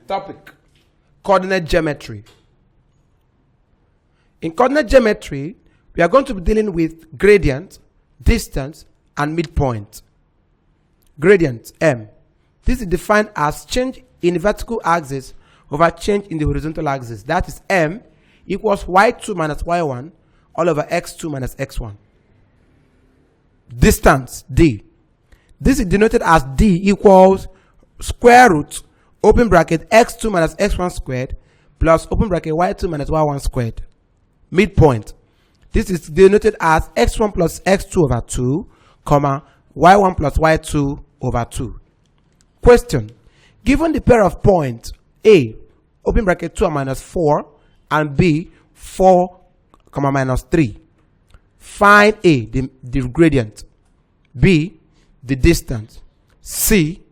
Topic: coordinate geometry. In coordinate geometry, we are going to be dealing with gradient, distance, and midpoint. Gradient, M. This is defined as change in the vertical axis over change in the horizontal axis. That is M equals y2 minus y1 all over x2 minus x1. Distance, D. This is denoted as D equals square root, open bracket, x2 minus x1 squared plus open bracket y2 minus y1 squared. Midpoint. This is denoted as x1 plus x2 over 2, comma, y1 plus y2 over 2. Question. Given the pair of points A, open bracket 2 minus 4, and B, 4, comma, minus 3. Find A, the gradient. B, the distance. C,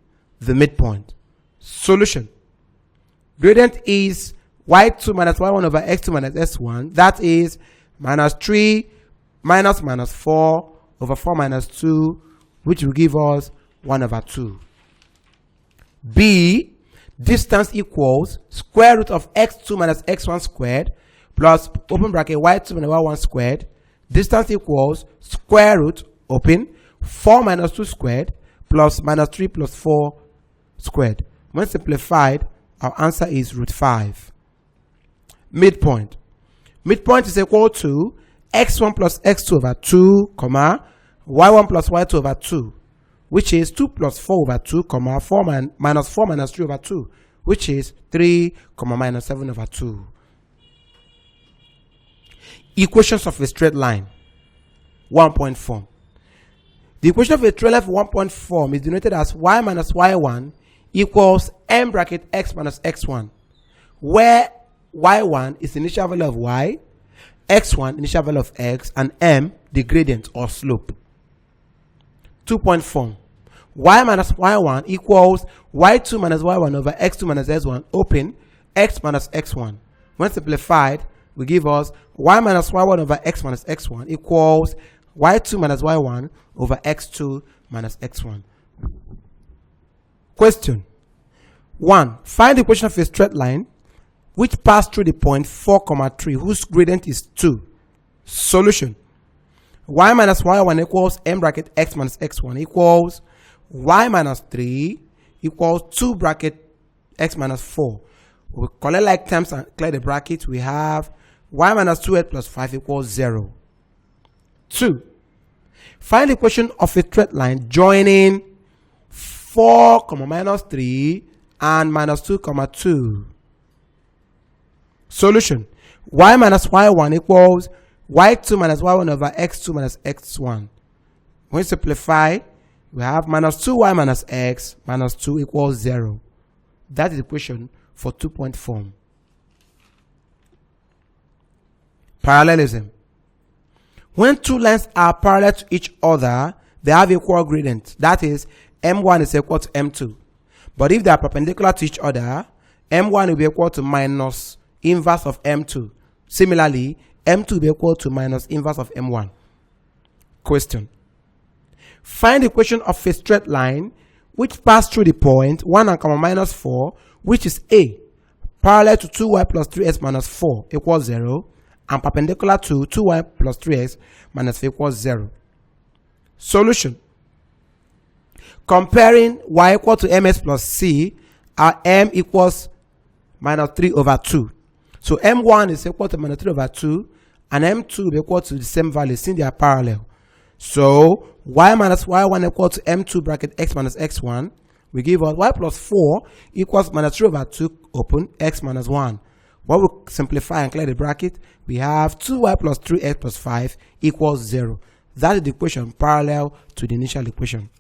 the midpoint. Solution. Gradient is y2 minus y1 over x2 minus s1. That is minus 3 minus 4 over 4 minus 2, which will give us 1 over 2. B, distance equals square root of x2 minus x1 squared plus open bracket y2 minus y1 squared. Distance equals square root, open, 4 minus 2 squared plus minus 3 plus 4 squared. When simplified, our answer is root 5. Midpoint. Midpoint is equal to x1 plus x2 over 2, comma, y1 plus y2 over 2, which is 2 plus 4 over 2, comma, 4 minus 4 minus 3 over 2, which is 3, comma, minus 7 over 2. Equations of a straight line. 1-point form. The equation of a straight line for 1-point form is denoted as y minus y1 equals m bracket x minus x1, where y1 is the initial value of y, x1 initial value of x, and m the gradient or slope. 2-point form. Y minus y1 equals y2 minus y1 over x2 minus s1, open, x minus x1. When simplified, will give us y minus y1 over x minus x1 equals y2 minus y1 over x2 minus x1. Question. 1. Find the equation of a straight line which pass through the point 4, 3, whose gradient is 2. Solution. Y minus y1 equals m bracket x minus x1 equals y minus 3 equals 2 bracket x minus 4. We collect like terms and clear the bracket. We have y minus 2x plus 5 equals 0. 2. Find the equation of a straight line joining 4, minus 3 and minus 2, 2. Solution. Y minus y1 equals y2 minus y1 over x2 minus x1. When we simplify, we have minus 2y minus x minus 2 equals 0. That is the equation for 2-point form. Parallelism. When two lines are parallel to each other, they have equal gradient. That is, m1 is equal to m2. But if they are perpendicular to each other, m1 will be equal to minus inverse of m2. Similarly, m2 will be equal to minus inverse of m1. Question. Find the equation of a straight line which pass through the point 1 and minus 4, which is A, parallel to 2y plus 3x minus 4 equals 0, and perpendicular to 2y plus 3x minus 4 equals 0. Solution. Comparing y equal to ms plus c, our m equals minus 3 over 2. So m1 is equal to minus 3 over 2, and m2 will be equal to the same value since they are parallel. So y minus y1 equal to m2 bracket x minus x1 will give us y plus 4 equals minus 3 over 2, open, x minus 1. When we simplify and clear the bracket, we have 2y plus 3x plus 5 equals 0. That is the equation parallel to the initial equation.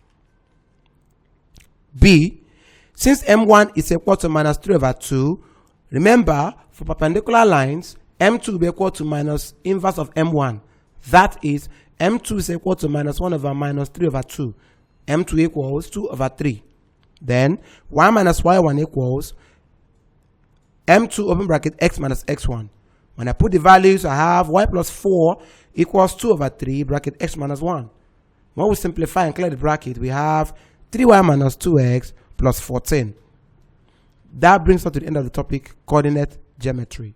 B. Since m1 is equal to minus 3 over 2, remember, for perpendicular lines, m2 will be equal to minus inverse of m1. That is, m2 is equal to minus 1 over minus 3 over 2. m2 equals 2 over 3. Then, y minus y1 equals m2 open bracket x minus x1. When I put the values, I have y plus 4 equals 2 over 3 bracket x minus 1. When we simplify and clear the bracket, we have 3y minus 2x plus 14. That brings us to the end of the topic, coordinate geometry.